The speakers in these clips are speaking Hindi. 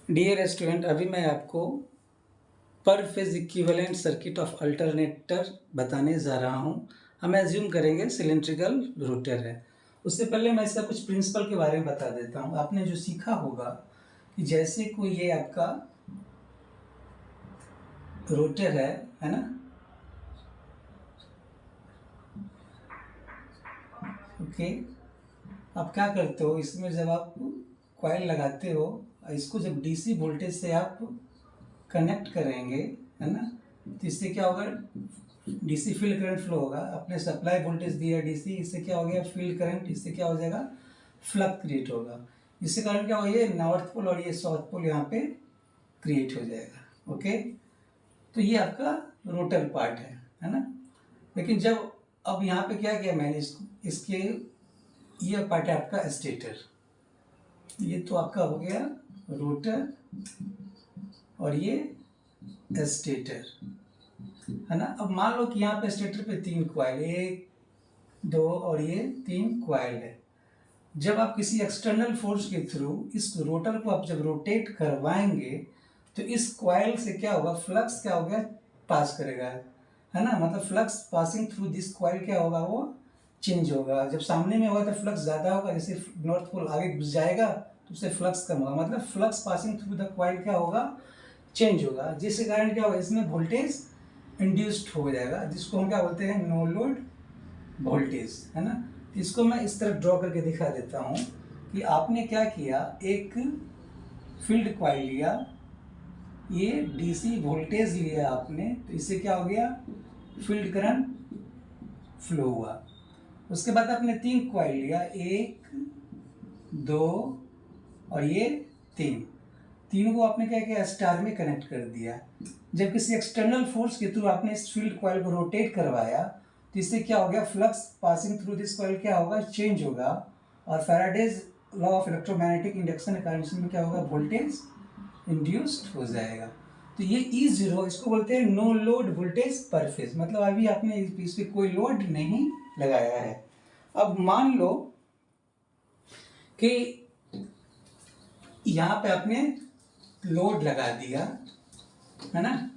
डियर स्टूडेंट, अभी मैं आपको पर phase equivalent circuit of alternator बताने जा रहा हूँ। हम एज्यूम करेंगे सिलेंड्रिकल रोटर है। उससे पहले मैं इसका कुछ प्रिंसिपल के बारे में बता देता हूँ। आपने जो सीखा होगा कि जैसे कोई ये आपका रोटर है ना, ओके। आप क्या करते हो, इसमें जब आप कॉइल लगाते हो, इसको जब डीसी वोल्टेज से आप कनेक्ट करेंगे, है ना, तो इससे क्या होगा, डीसी फील्ड करंट फ्लो होगा। आपने सप्लाई वोल्टेज दिया डीसी, इससे क्या हो गया, फील्ड करंट, इससे क्या हो जाएगा, फ्लक्स क्रिएट होगा। इससे कारण क्या होगा, ये नॉर्थ पोल और ये साउथ पोल यहाँ पे क्रिएट हो जाएगा। ओके, तो ये आपका रोटर पार्ट है ना। लेकिन जब अब यहाँ पे क्या किया मैंने, इसके ये पार्ट है आपका स्टेटर। ये तो आपका हो गया रोटर और ये स्टेटर, है ना। अब मान लो कि यहाँ पे स्टेटर पे 3 कॉइल, 1 2 और ये 3 कॉइल है। जब आप किसी एक्सटर्नल फोर्स के थ्रू इस रोटर को आप जब रोटेट करवाएंगे तो इस कॉइल से क्या होगा, फ्लक्स क्या हो गया, पास करेगा, है ना। मतलब flux passing through this coil क्या होगा, वो चेंज होगा। जब सामने में होगा तो फ्लक्स ज़्यादा होगा, जैसे नॉर्थ पोल आगे घुस जाएगा तो उससे फ्लक्स कम होगा। मतलब flux passing through the coil क्या होगा, चेंज होगा, जिसके कारण क्या होगा, इसमें वोल्टेज इंड्यूस्ड हो जाएगा, जिसको हम क्या बोलते हैं, नो लोड वोल्टेज, है ना। इसको मैं इस तरह ड्रॉ करके दिखा देता हूँ कि आपने क्या किया, एक फील्ड कॉइल लिया, ये डीसी वोल्टेज लिया आपने, तो इससे क्या हो गया, फील्ड करंट फ्लो हुआ। उसके बाद आपने 3 कॉइल लिया, 1 2 और ये 3, तीनों को आपने क्या किया, स्टार में कनेक्ट कर दिया। जब किसी एक्सटर्नल फोर्स के थ्रू आपने इस फील्ड कॉइल को रोटेट करवाया तो इससे क्या हो गया, flux passing through this coil क्या होगा, चेंज होगा। और Faraday's law of electromagnetic induction के कारण इसमें क्या होगा, वोल्टेज इंड्यूस्ड हो जाएगा। तो ये E0, इसको बोलते हैं नो लोड वोल्टेज पर फेज, मतलब अभी आपने इस पर कोई लोड नहीं लगाया है। अब मान लो कि यहाँ पे आपने लोड लगा दिया, है ना।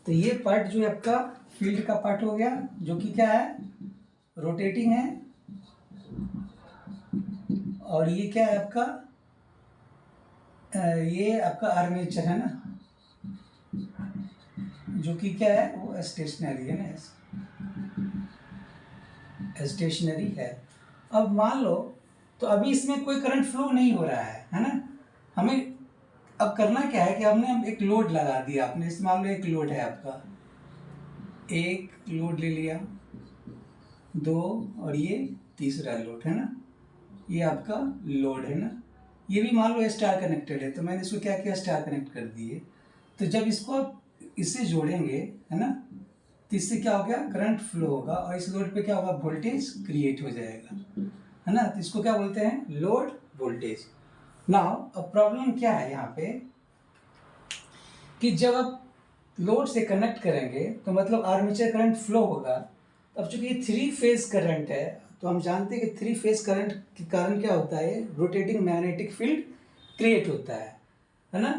तो ये पार्ट जो है आपका फील्ड का पार्ट हो गया, जो कि क्या है, रोटेटिंग है। और ये क्या है आपका, ये आपका आर्मेचर है ना, जो कि क्या है, वो स्टेशनरी है ना, स्टेशनरी है। अब मान लो, तो अभी इसमें कोई करंट फ्लो नहीं हो रहा है ना। हमें अब करना क्या है कि हमने एक लोड लगा दिया, आपने इस मान लो एक लोड है आपका, एक लोड ले लिया, 2 और ये तीसरा लोड, है ना, ये आपका लोड है ना। ये भी मान लो स्टार कनेक्टेड है, तो मैंने इसको क्या किया, स्टार कनेक्ट कर दिए। तो जब इसको इससे जोड़ेंगे, है ना, तो इससे क्या हो गया, करंट फ्लो होगा और इस लोड पे क्या होगा, वोल्टेज क्रिएट हो जाएगा, है ना। तो इसको क्या बोलते हैं, लोड वोल्टेज। नाउ अब प्रॉब्लम क्या है यहाँ पे कि जब आप लोड से कनेक्ट करेंगे तो मतलब आर्मेचर करंट फ्लो होगा। अब चूंकि ये 3 फेज करंट है, तो हम जानते हैं कि 3 फेज करंट के कारण क्या होता है, रोटेटिंग मैग्नेटिक फील्ड क्रिएट होता है ना।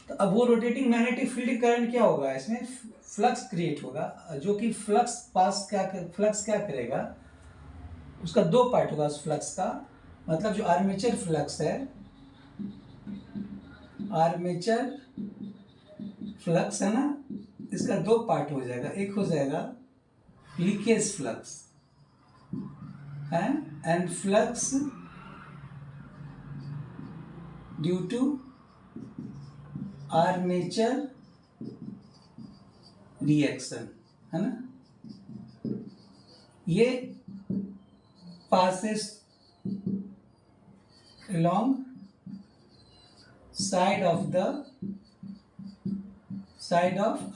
तो अब वो रोटेटिंग मैग्नेटिक फील्ड करंट क्या होगा, इसमें फ्लक्स क्रिएट होगा, जो कि फ्लक्स क्या करेगा, उसका 2 पार्ट होगा उस फ्लक्स का। मतलब जो आर्मेचर फ्लक्स है, आर्मेचर फ्लक्स है ना, इसका 2 पार्ट हो जाएगा। एक हो जाएगा लीकेज फ्लक्स है, and flux due to armature reaction, है ना। ये passes along side of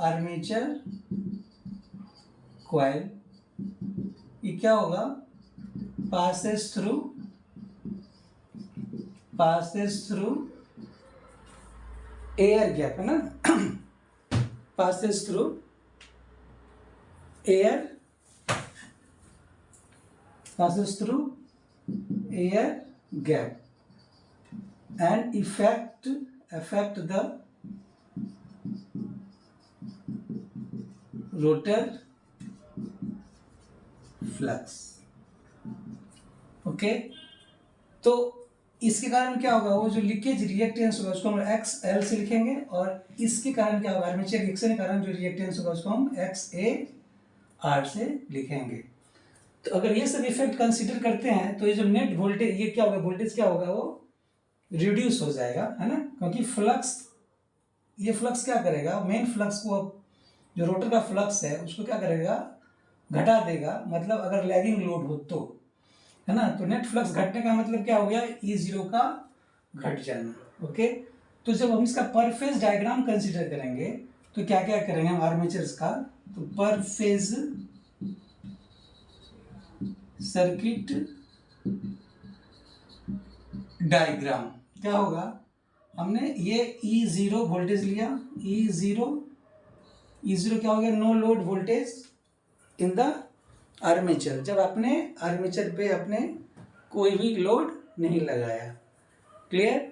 armature coil। ये क्या होगा, passes through air gap, है ना, passes through air gap। and affect the rotor flux. Okay, तो इसके कारण क्या होगा, वो जो लीकेज रिएक्टेंस होगा उसको हम एक्स एल से लिखेंगे, और इसके कारण क्या होगा, आर्मेचर रिएक्शन के कारण जो रिएक्टेंस होगा उसको हम एक्स ए आर से लिखेंगे. तो अगर ये सब इफेक्ट कंसीडर करते हैं तो ये जो नेट वोल्टेज, ये क्या होगा, वोल्टेज क्या होगा, वो रिड्यूस हो जाएगा, है ना, क्योंकि फ्लक्स, ये फ्लक्स क्या करेगा, मेन फ्लक्स को, जो रोटर का फ्लक्स है उसको क्या करेगा, घटा देगा. मतलब अगर लैगिंग लोड हो तो, है ना, तो नेट फ्लक्स घटने का मतलब क्या हो गया, E0 का घट जाना. ओके, तो जब हम इसका पर फेज डायग्राम कंसीडर करेंगे तो क्या क्या करेंगे हम आर्मेचर्स का, तो पर फेज सर्किट डायग्राम क्या होगा, हमने ये E0 वोल्टेज लिया, E0 क्या हो गया, no load voltage in the armature, जब अपने आर्मेचर पे अपने कोई भी लोड नहीं लगाया. क्लियर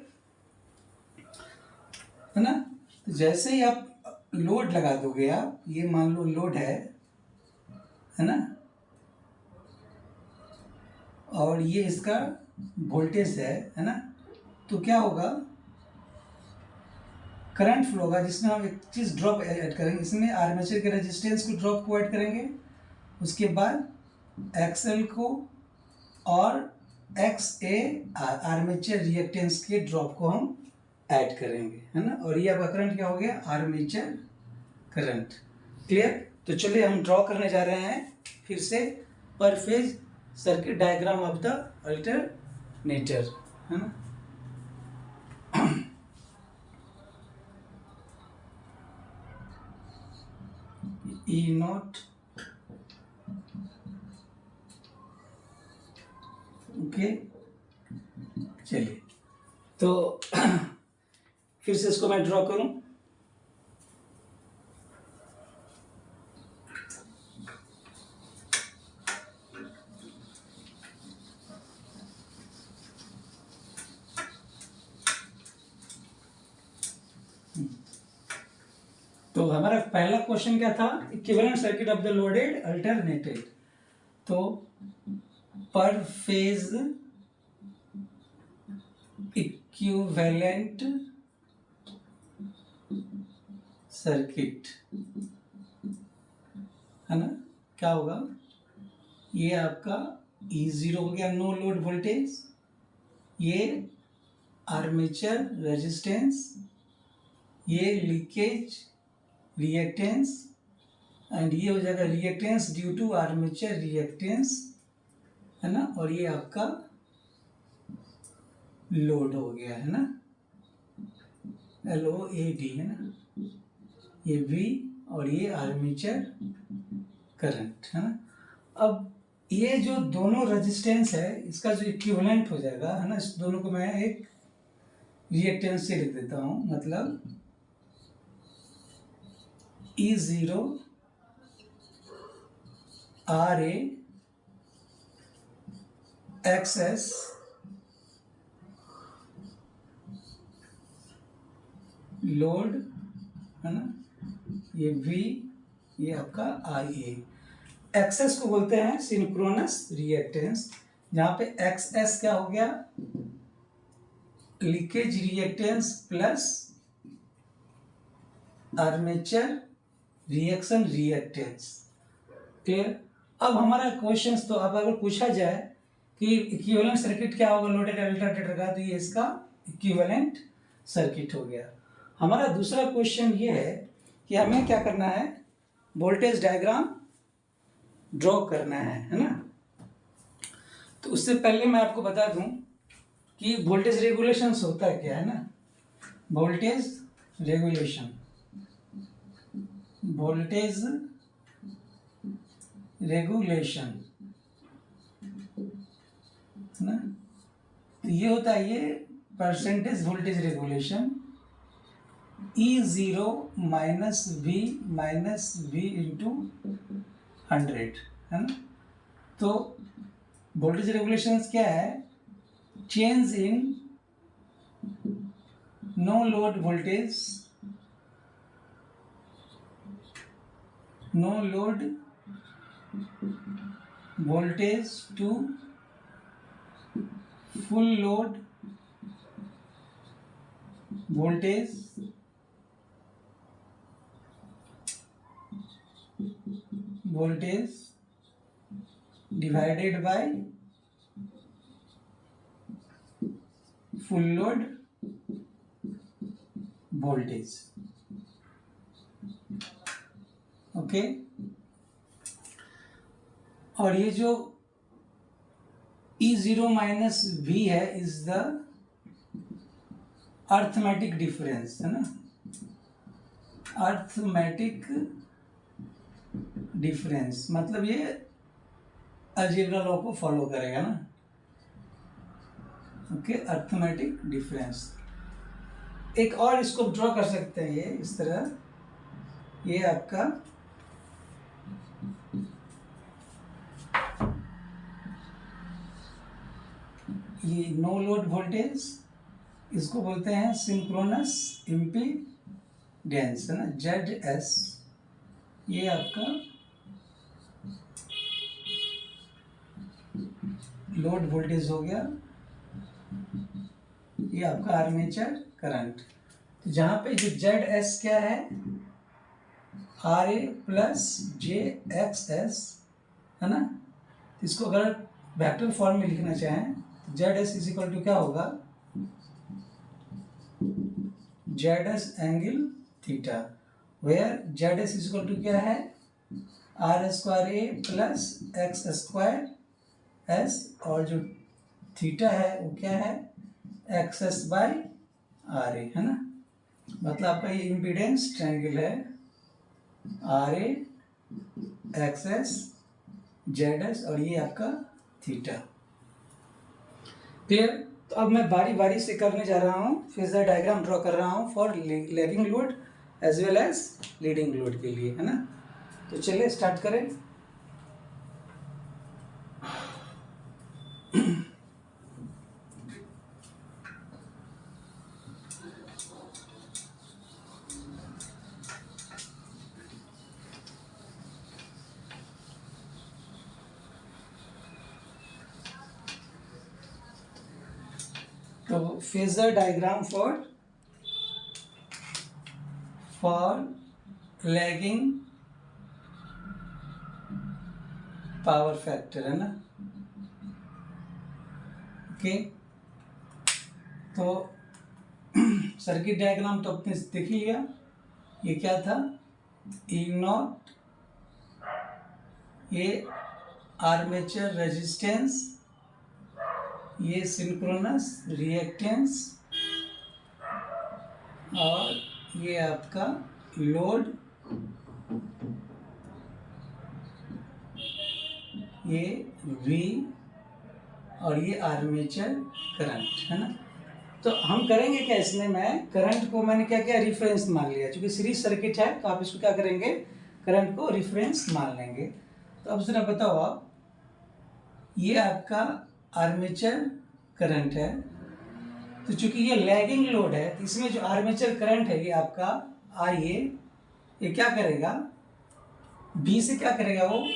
है ना. तो जैसे ही आप लोड लगा दोगे, आप ये मान लो लोड है ना, और ये इसका वोल्टेज है ना, तो क्या होगा, करंट फ्लो होगा, जिसमें हम एक चीज़ ड्रॉप ऐड करेंगे, इसमें आर्मेचर के रेजिस्टेंस को ड्रॉप को ऐड करेंगे, उसके बाद एक्सएल को और एक्स ए आर्मेचर रिएक्टेंस के ड्रॉप को हम ऐड करेंगे, है ना, और ये आपका करंट क्या हो गया, आर्मेचर करंट. क्लियर. तो चलिए हम ड्रॉ करने जा रहे हैं फिर से पर phase circuit diagram of the alternator, है ना. ई नॉट, ओके. चलिए, तो फिर से इसको मैं ड्रॉ करूं. तो हमारा पहला क्वेश्चन क्या था, equivalent circuit of the loaded alternated. तो पर फेज इक्विवेलेंट सर्किट, है ना, क्या होगा, ये आपका E0 हो गया, नो लोड वोल्टेज, ये आर्मेचर रेजिस्टेंस, ये लीकेज रिएक्टेंस, एंड ये हो जाएगा reactance due to armature reactance, है ना, और ये आपका लोड हो गया, है ना, LOAD, है ना, ये V और ये आर्मेचर करंट, है ना. अब ये जो दोनों रेजिस्टेंस है इसका जो इक्विवेलेंट हो जाएगा, है ना, इस दोनों को मैं एक रिएक्टेंस से लिख देता हूँ, मतलब E0 RA XS लोड, है ना, ये V, ये आपका IA. एक्सएस को बोलते हैं सिंक्रोनस रिएक्टेंस, जहाँ पे एक्सएस क्या हो गया, leakage reactance plus armature reaction reactance. Clear. अब हमारा क्वेश्चन, तो अब अगर पूछा जाए कि इक्विवेलेंट सर्किट क्या होगा लोडेड अल्टरनेटर का, तो ये इसका इक्विवेलेंट सर्किट हो गया. हमारा दूसरा क्वेश्चन ये है कि हमें क्या करना है, वोल्टेज डायग्राम ड्रॉ करना है ना. तो उससे पहले मैं आपको बता दूं कि वोल्टेज रेगुलेशन होता है क्या, है ना, वोल्टेज रेगुलेशन, वोल्टेज रेगुलेशन, है ना. तो ये होता है, ये percentage voltage regulation, E0 minus V into 100, है ना. तो वोल्टेज रेगुलेशन क्या है, change in no load voltage, no load voltage to full load voltage divided by full load voltage. Okay, और ये जो E0 माइनस V है इज द अर्थमेटिक डिफरेंस, है ना, अर्थमेटिक डिफरेंस मतलब ये अलजेब्रा लॉ को फॉलो करेगा ना। Okay, arithmetic difference. एक और इसको ड्रॉ कर सकते हैं ये इस तरह, ये आपका ये नो लोड वोल्टेज, इसको बोलते हैं सिंक्रोनस इम्पीडेंस, है ना, ZS। ये आपका लोड वोल्टेज हो गया, ये आपका आर्मेचर करंट। तो जहां पे जो ZS क्या है, RA प्लस JXS, है ना। इसको अगर वेक्टर फॉर्म में लिखना चाहें तो ZS इज इक्वल टू क्या होगा, ZS angle theta, where ZS is equal to क्या है, R square A plus X square S, और जो थीटा है वो क्या है, XS बाई RA, है ना। मतलब आपका ये इम्पीडेंस ट्रायंगल है, RA XS ZS और ये आपका थीटा। क्लियर। तो अब मैं बारी बारी से करने जा रहा हूँ, फेजर डायग्राम ड्रॉ कर रहा हूँ for lagging load as well as leading load के लिए, है ना। तो चलिए स्टार्ट करें। तो phasor diagram for lagging power factor, है ना। ओके, तो सर्किट डायग्राम तो आपने देख लिया। ये क्या था, E0, ये आर्मेचर रेजिस्टेंस, ये सिंक्रोनस रिएक्टेंस, और ये आपका लोड, ये V, और ये आर्मेचर करंट, है ना। तो हम करेंगे क्या इसमें, मैं करंट को मैंने क्या किया, रिफरेंस मान लिया, क्योंकि सीरीज सर्किट है तो आप इसको क्या करेंगे, करंट को रिफरेंस मान लेंगे। तो अब जरा बताओ आप, ये आपका आर्मेचर करंट है, तो चूंकि ये लैगिंग लोड है तो इसमें जो आर्मेचर करंट है ये आपका IA, ये क्या करेगा, B से क्या करेगा, वो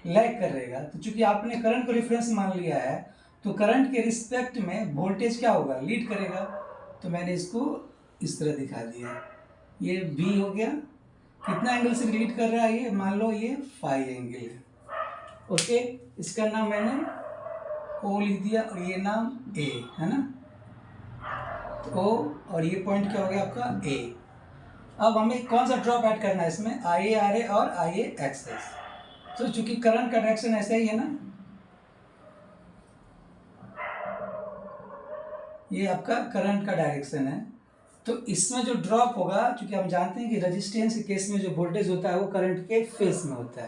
लैग करेगा। तो चूंकि आपने करंट को रेफरेंस मान लिया है तो करंट के रिस्पेक्ट में वोल्टेज क्या होगा, लीड करेगा। तो मैंने इसको इस तरह दिखा दिया, ये B हो गया, कितना एंगल से लीड कर रहा है, ये मान लो ये फाई एंगल है। ओके, इसका नाम मैंने O लिख दिया और ये नाम A, है ना। तो O और ये पॉइंट क्या हो गया आपका A। अब हमें कौन सा ड्रॉप ऐड करना है इसमें, IA RA और IA XS। तो चूंकि करंट का डायरेक्शन ऐसा ही है ना, ये आपका करंट का डायरेक्शन है, तो इसमें जो ड्रॉप होगा, चूंकि हम जानते हैं कि रेजिस्टेंस के केस में जो वोल्टेज होता है वो करंट के फेस में होता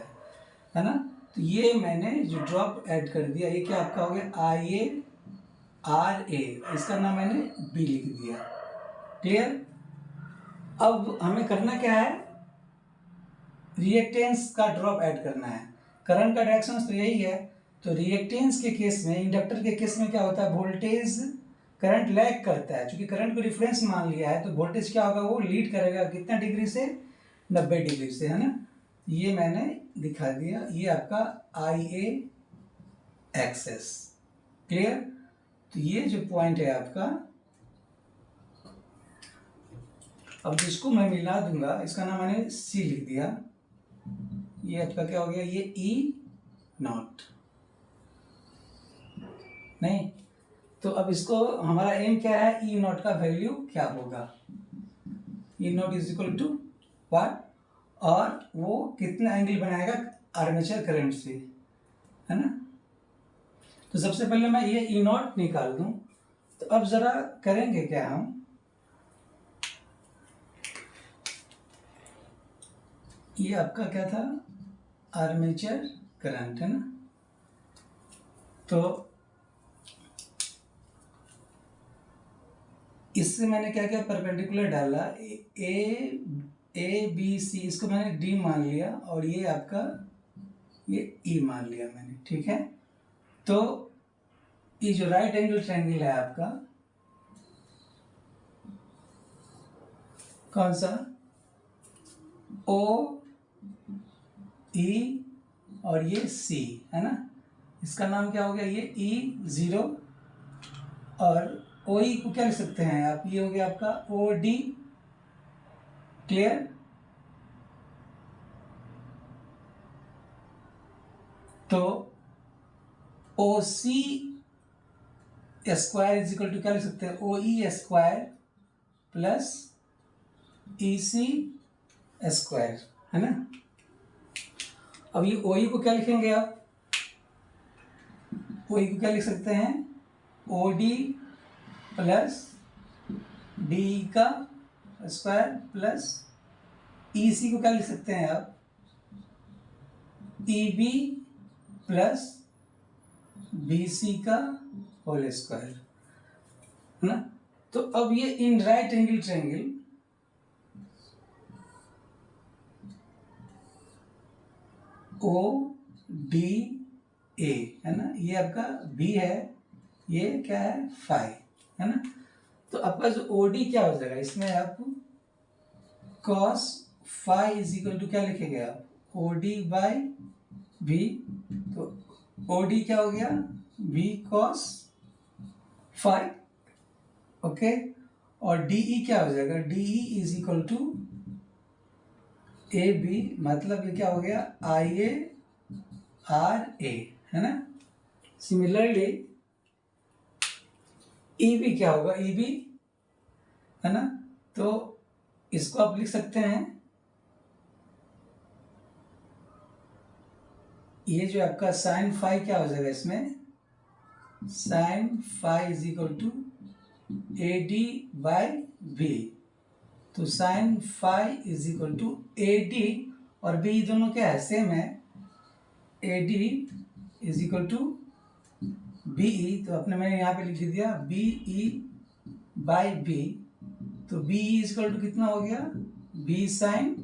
है ना। तो ये मैंने जो ड्रॉप ऐड कर दिया, ये क्या आपका हो गया IA RA, इसका नाम मैंने B लिख दिया। क्लियर। अब हमें करना क्या है, रिएक्टेंस का ड्रॉप ऐड करना है। करंट का डायरेक्शन तो यही है, तो रिएक्टेंस के केस में, इंडक्टर के केस में क्या होता है, वोल्टेज करंट लैग करता है, क्योंकि करंट को रिफरेंस मान लिया है, तो वोल्टेज क्या होगा, वो लीड करेगा कितना डिग्री से, 90 डिग्री से, है ना। ये मैंने दिखा दिया, ये आपका IA एक्सेस। क्लियर। तो ये जो पॉइंट है आपका, अब जिसको मैं मिला दूंगा, इसका नाम मैंने C लिख दिया, ये आपका क्या हो गया, ये E0 नहीं। तो अब इसको हमारा एम क्या है, E0 का वैल्यू क्या होगा, E0 is equal to what, और वो कितना एंगल बनाएगा आर्मेचर करंट से, है ना। तो सबसे पहले मैं ये E0 निकाल दूं। तो अब जरा करेंगे क्या हम, ये आपका क्या था, आर्मेचर करंट, है ना। तो इससे मैंने क्या क्या परपेंडिकुलर डाला, ए बी सी, इसको मैंने D मान लिया, और ये आपका ये E मान लिया मैंने, ठीक है। तो ये जो राइट एंगल ट्रायंगल है आपका, कौन सा, O E और ये C, है ना, इसका नाम क्या हो गया, ये E0, और OE को क्या लिख सकते हैं आप, ये हो गया आपका OD। क्लियर। तो OC square is equal to क्या लिख सकते हैं, OE square plus EC square, है ना। अब ये OE को क्या लिखेंगे आप, OE को क्या लिख सकते हैं, OD प्लस DE का स्क्वायर प्लस EC को क्या लिख सकते हैं आप, EB प्लस BC का होल स्क्वायर, है ना। तो अब ये in right angle triangle ODA, है ना, ये आपका B है, ये क्या है, फाई, है ना। तो आपका जो OD क्या हो जाएगा, इसमें आप cos phi is equal to क्या लिखेंगे आप, OD बाई B। तो OD क्या हो गया, B cos फाई, ओके। और DE क्या हो जाएगा, DE is equal to AB, मतलब ये क्या हो गया, IARA, है ना। सिमिलरली EB क्या होगा, EB, है ना। तो इसको आप लिख सकते हैं, ये जो आपका साइन फाई क्या हो जाएगा, इसमें sine phi is equal to AD by B। तो sine phi is equal to AD और B दोनों क्या है, सेम है, AD is equal to BE। तो अपने मैंने यहाँ पे लिख दिया BE बाई B। तो BE इज इक्वल टू कितना हो गया, B साइन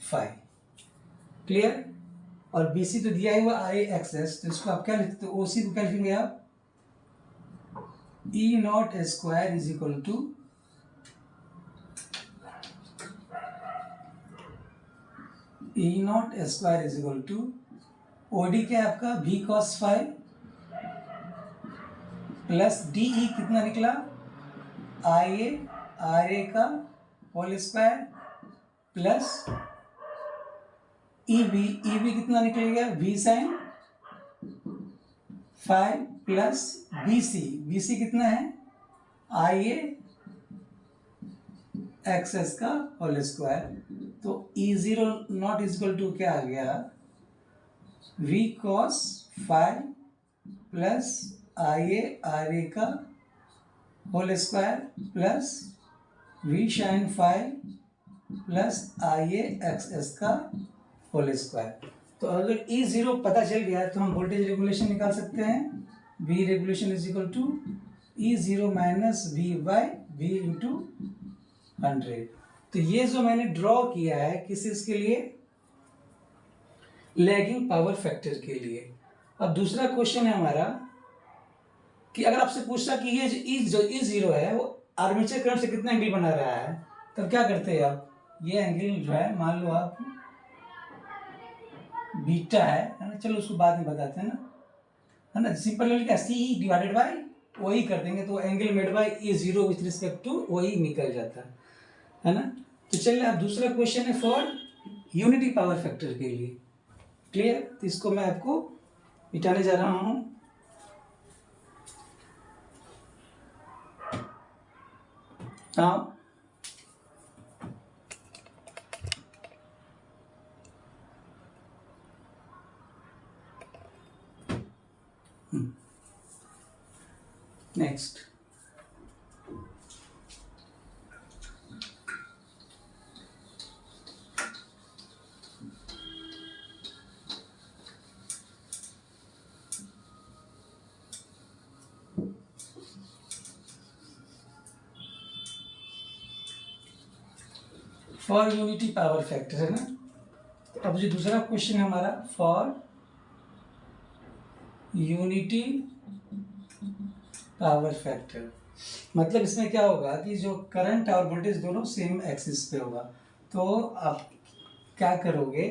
फाई। क्लियर। और BC तो दिया हुआ IXS, तो इसको आप क्या लिखते हो, OC को क्या लिखेंगे आप, E0 square is equal to E0 square is equal to OD क्या है आपका, B cos phi plus DE कितना निकला, RA का होल स्क्वायर प्लस EB कितना निकल गया, V sine phi plus BC कितना है, IA एक्सेस का होल स्क्वायर। तो E0 नॉट इक्वल टू क्या आ गया, V cos phi plus RA का whole square plus V sine phi plus IA X S का होल स्क्वायर। तो अगर E0 पता चल गया तो हम वोल्टेज रेगुलेशन निकाल सकते हैं, V regulation is equal to E0 minus V by V into 100। तो ये जो मैंने ड्रॉ किया है किस चीज के लिए, लैगिंग पावर फैक्टर के लिए। अब दूसरा क्वेश्चन है हमारा, कि अगर आपसे पूछता कि ये जो ई जीरो है वो आर्मेचर करंट से कितना एंगल बना रहा है, तब क्या करते हैं आप, ये एंगल जो है मान लो आप बीटा है ना, चलो उसको बाद में बताते हैं है ना, सिंपल क्या सी डिवाइडेड बाई वही कर देंगे तो angle made by A zero with respect to वही निकल जाता है ना। तो चलिए अब दूसरा क्वेश्चन है फॉर यूनिटी पावर फैक्टर के लिए। क्लियर, तो इसको मैं आपको मिटाने जा रहा हूँ। हाँ, next for unity power factor है ना। तो अब जो दूसरा क्वेश्चन है हमारा फॉर यूनिटी पावर फैक्टर, मतलब इसमें क्या होगा कि जो करंट और वोल्टेज दोनों सेम एक्सिस पे होगा। तो आप क्या करोगे,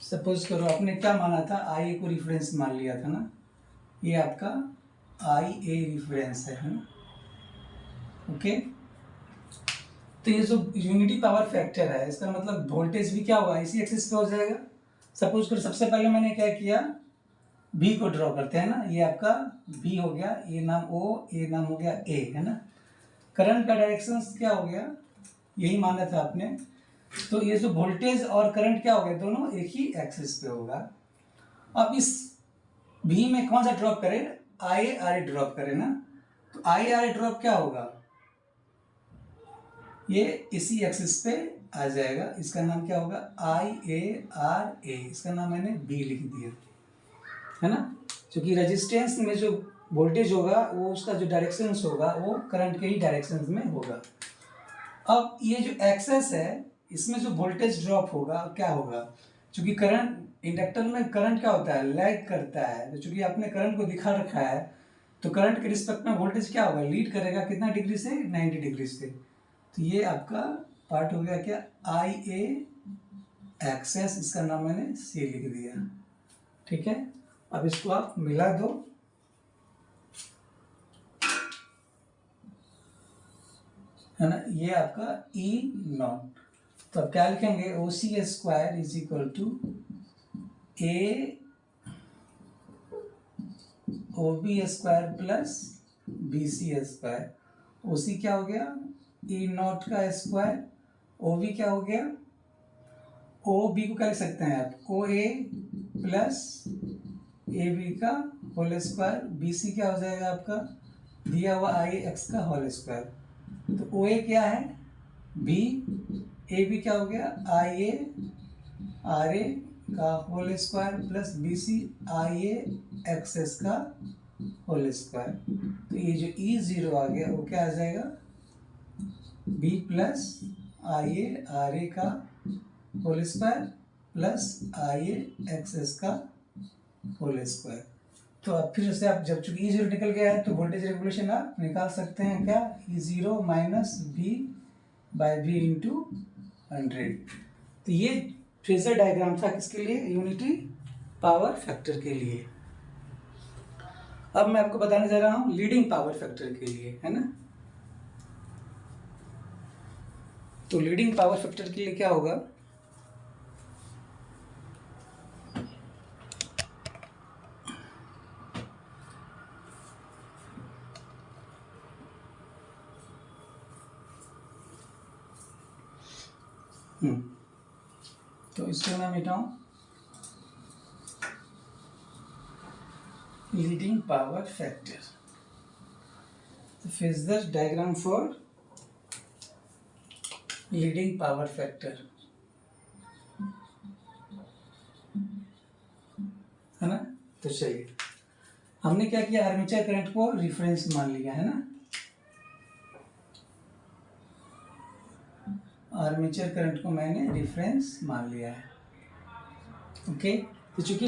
सपोज करो आपने क्या माना था, आई ए को रिफरेंस मान लिया था ना, ये आपका आई ए रिफरेंस है ना। ओके, तो ये जो यूनिटी पावर फैक्टर है इसका मतलब वोल्टेज भी क्या होगा, इसी एक्सिस पे हो जाएगा। सपोज करो सबसे पहले मैंने क्या किया, बी को ड्रॉ करते हैं ना, ये आपका बी हो गया, ए नाम ओ, ए नाम हो गया ए है ना। करंट का डायरेक्शन क्या हो गया, यही माना था आपने। तो ये जो वोल्टेज और करंट क्या हो गया, दोनों एक ही एक्सिस पे होगा। अब इस बी में कौन सा ड्रॉप करें, आई आर ए ड्रॉप करें ना। तो आई आर ए ड्रॉप क्या होगा, ये इसी एक्सिस पे आ जाएगा, इसका नाम क्या होगा आई ए आर ए, इसका नाम मैंने बी लिख दिया है ना। क्योंकि रेजिस्टेंस में जो वोल्टेज होगा वो उसका जो डायरेक्शन होगा वो करंट के ही डायरेक्शन में होगा। अब ये जो एक्सेस है इसमें जो वोल्टेज ड्रॉप होगा क्या होगा, क्योंकि करंट इंडक्टर में करंट क्या होता है, लैग करता है। तो चूंकि आपने करंट को दिखा रखा है तो करंट के रिस्पेक्ट में वोल्टेज क्या होगा, लीड करेगा कितना डिग्री से, 90 डिग्री से। तो ये आपका पार्ट हो गया क्या, आई ए एक्सेस, इसका नाम मैंने सी लिख दिया। ठीक है, अब इसको आप मिला दो, है ना, ये आपका ई नॉट। तो अब क्या लिखेंगे, o C square is equal to a o b square plus b c square. O c क्या हो गया, ई नॉट का स्क्वायर, ओ बी क्या हो गया, ओ बी को क्या लिख सकते हैं आप, ओ ए प्लस ए बी का होल स्क्वायर, बी सी क्या हो जाएगा आपका दिया हुआ आई एक्स का होल स्क्वायर। तो ओ ए क्या है बी, ए बी क्या हो गया आई ए आर ए का whole square plus b c i a x s का होल स्क्वायर। तो ये जो ई जीरो आ गया वो क्या आ जाएगा, b plus i a r a का whole square plus i a x s का होल स्क्वायर। तो अब फिर से आप जब चूंकि ई जीरो निकल गया है तो वोल्टेज रेगुलेशन आप निकाल सकते हैं क्या, e zero minus b by b into 100। तो ये फेजर डायग्राम था किसके लिए, यूनिटी पावर फैक्टर के लिए। अब मैं आपको बताने जा रहा हूं लीडिंग पावर फैक्टर के लिए, है ना। तो लीडिंग पावर फैक्टर के लिए क्या होगा, तो इसको मैं मिटाऊं, लीडिंग पावर फैक्टर, तो phasor diagram for leading power factor, है ना। तो चलिए हमने क्या किया, आर्मेचर करंट को रिफरेंस मान लिया है ना, आर्मेचर करंट को मैंने रिफरेंस मान लिया है। ओके, तो चूंकि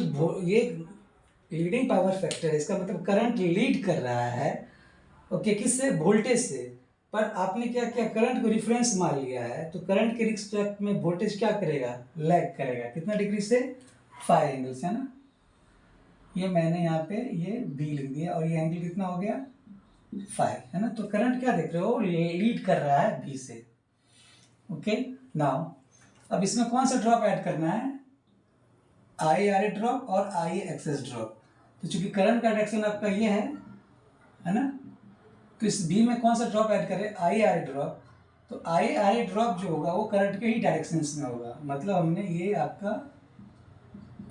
ये लीडिंग पावर फैक्टर है, इसका मतलब करंट लीड कर रहा है, ओके, किससे? वोल्टेज से। पर आपने क्या किया, करंट को रिफरेंस मान लिया है, तो करंट के रिस्पेक्ट में वोल्टेज क्या करेगा? लैग करेगा। कितना डिग्री से? 5 एंगल से, है ना। ये मैंने यहाँ पे ये बी लिख दिया और ये एंगल कितना हो गया? 5, है ना। तो करंट क्या देख रहे हो? लीड कर रहा है बी से, ओके। नाउ अब इसमें कौन सा ड्रॉप ऐड करना है? आई आर ए ड्रॉप और आई एक्सेस ड्रॉप। तो चूंकि करंट का डायरेक्शन आपका ये है ना, तो इस बी में कौन सा ड्रॉप ऐड करें? I R A drop. तो आई आर ए ड्रॉप जो होगा वो करंट के ही डायरेक्शन में होगा, मतलब हमने ये आपका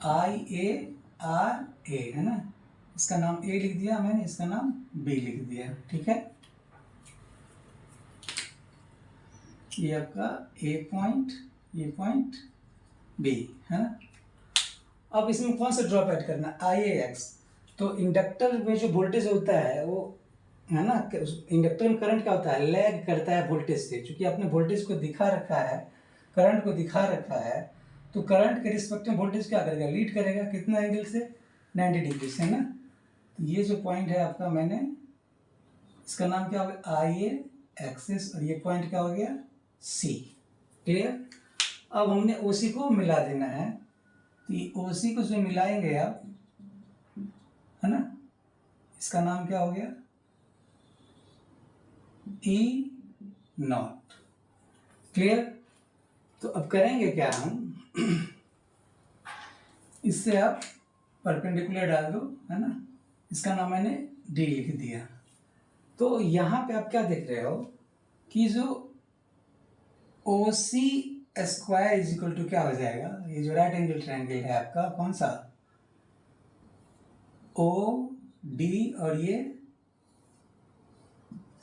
आई ए आर ए, है ना, इसका नाम ए लिख दिया मैंने, इसका नाम बी लिख दिया, ठीक है। ये आपका ए पॉइंट, ये पॉइंट बी, है ना। अब इसमें कौन सा ड्रॉप ऐड करना है? आई ए एक्स। तो इंडक्टर में जो वोल्टेज होता है वो, है ना, इंडक्टर में करंट क्या होता है? लैग करता है वोल्टेज से। क्योंकि आपने वोल्टेज को दिखा रखा है, करंट को दिखा रखा है, तो करंट के रिस्पेक्ट में वोल्टेज क्या करेगा? लीड करेगा। कितना एंगल से? 90 डिग्री से, है ना। तो ये जो पॉइंट है आपका, मैंने इसका नाम क्या हो गया? आई ए एक्सिस, और ये पॉइंट क्या हो गया? सी। क्लियर। अब हमने ओ सी को मिला देना है, तो ये ओ सी को जो मिलाएंगे आप, है ना, इसका नाम क्या हो गया? E not. क्लियर। तो अब करेंगे क्या हम इससे आप परपेंडिकुलर डाल दो, है ना, इसका नाम मैंने डी लिख दिया। तो यहाँ पे आप क्या देख रहे हो कि जो ओ सी स्क्वायर इज इक्वल टू क्या हो जाएगा? ये जो राइट एंगल ट्रायंगल है आपका, कौन सा? ओ डी और ये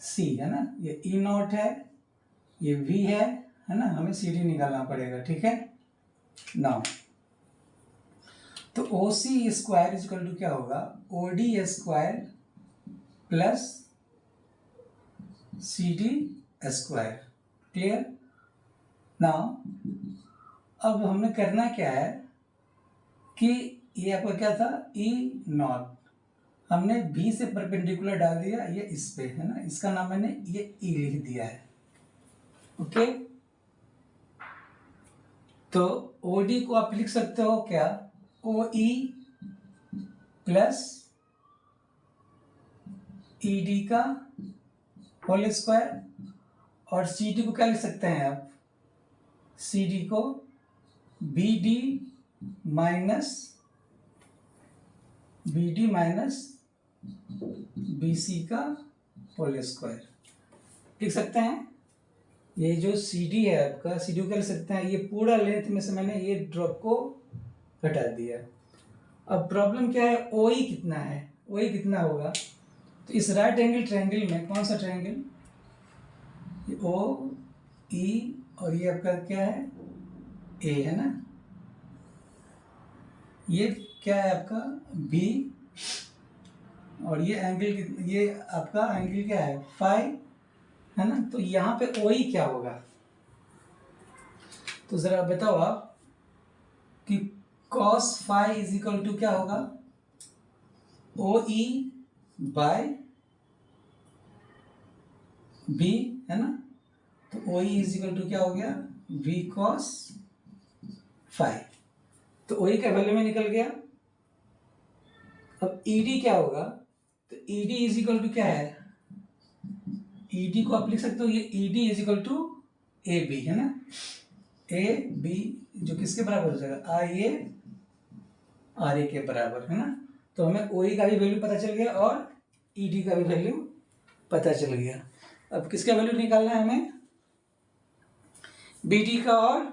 सी, है ना, ये ई नॉट है, ये वी है ना, हमें सी डी निकालना पड़ेगा, ठीक है। नाउ तो O C square is equal to क्या होगा? O D square plus C D square. Clear. Now अब हमने करना क्या है कि ये आपका क्या था? ई नॉट, हमने बी से परपेंडिकुलर डाल दिया, ये इस पे, है ना, इसका नाम मैंने ये ई लिख दिया है, ओके। तो ओ डी को आप लिख सकते हो क्या? ओ ई प्लस ई डी का होल स्क्वायर, और सी डी को क्या लिख सकते हैं आप? सी डी को B D minus B C का होल स्क्वायर लिख सकते हैं। ये जो सी डी है आपका, सी डी को क्या लिख सकते हैं? ये पूरा लेंथ में से मैंने ये ड्रॉप को घटा दिया। अब प्रॉब्लम क्या है? ओ ई कितना है? ओ ई कितना होगा? तो इस राइट एंगल ट्रायंगल में कौन सा ट्रायंगल? ओ ई और ये आपका क्या है? ए, है ना। ये क्या है आपका? बी, और ये एंगल, ये आपका एंगल क्या है? फाई, है ना। तो यहाँ पे ओ ई क्या होगा? तो जरा बताओ आप कि cos phi is equal to क्या होगा? ओ ई बाय बी, है ना। तो O E is equal to क्या हो गया? V cos phi. तो ओ ई का वैल्यू में निकल गया। अब ई डी क्या होगा? तो E D is equal to क्या है? ई डी को आप लिख सकते हो, ये E D is equal to A B, है ना। ए बी जो किसके बराबर हो जाएगा? आई ए आर ए के बराबर, है ना। तो हमें ओ ई का भी वैल्यू पता चल गया और ई डी का भी वैल्यू पता चल गया। अब किसका वैल्यू निकालना है हमें? बी डी का और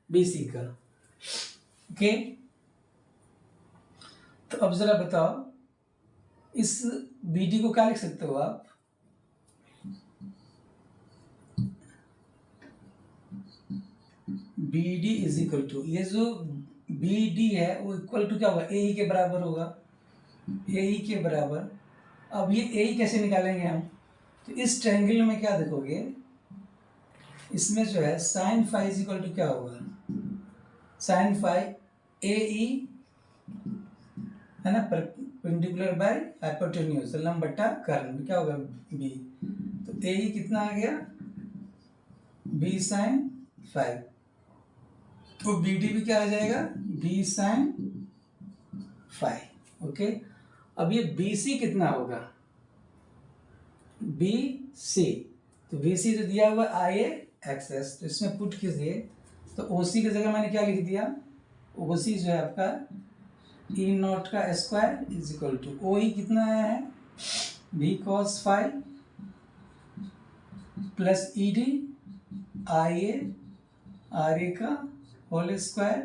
बी सी का, ओके। तो अब जरा बताओ, इस बी डी को क्या लिख सकते हो आप? B D is equal to, ये जो बी डी है वो इक्वल टू क्या होगा? ए ई के बराबर होगा, ए ई के बराबर। अब ये ए ई कैसे निकालेंगे हम? तो इस ट्रायंगल में क्या देखोगे, इसमें जो है sine phi is equal to क्या होगा? साइन फाई ए ई, है ना, परपेंडिकुलर बाय हाइपोटेन्यूज, लंब बट्टा कर्ण, क्या होगा बी। तो ए ही कितना आ गया, बी साइन 5। तो बी डी भी क्या आ जाएगा, बी साइन 5। ओके, अब ये बी सी कितना होगा, बी सी, तो बी सी जो दिया हुआ आई ए एक्स एस, तो इसमें पुट कीजिए। तो ओ सी की जगह मैंने क्या लिख दिया, ओ सी जो है आपका ई नॉट का square is equal to o ही कितना आया है, b cos 5 plus E d i a r a का whole square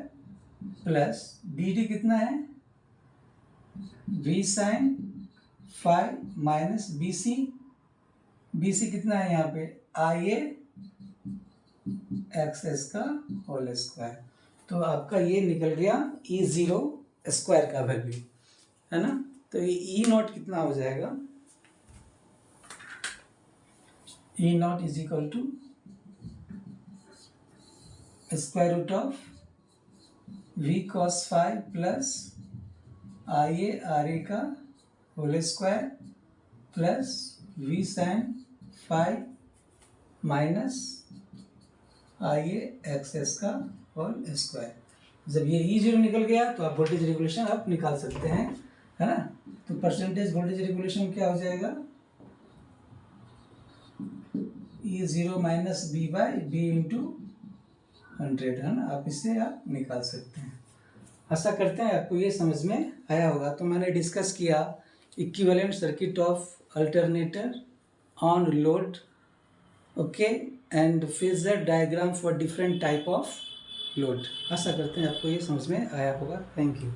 plus b d कितना है, b sine 5 minus B c कितना है यहाँ पे, आई ए एक्स एस का होल स्क्वायर। तो आपका ये निकल गया ई जीरो स्क्वायर का वैल्यू, है ना। तो ये ई नॉट कितना हो जाएगा, ई naught is equal to square root of v cos 5 plus i a r a का whole square plus v sine 5 minus i a x s का होल स्क्वायर। जब ये ई जीरो निकल गया तो आप वोल्टेज रेगुलेशन आप निकाल सकते हैं, है ना। तो परसेंटेज वोल्टेज रेगुलेशन क्या हो जाएगा, e zero minus b by b into 100, है ना। आप इससे आप निकाल सकते हैं। आशा करते हैं आपको ये समझ में आया होगा। तो मैंने डिस्कस किया equivalent circuit of alternator on load, okay, and phasor diagram for different type of load. आशा करते हैं आपको ये समझ में आया होगा। Thank you.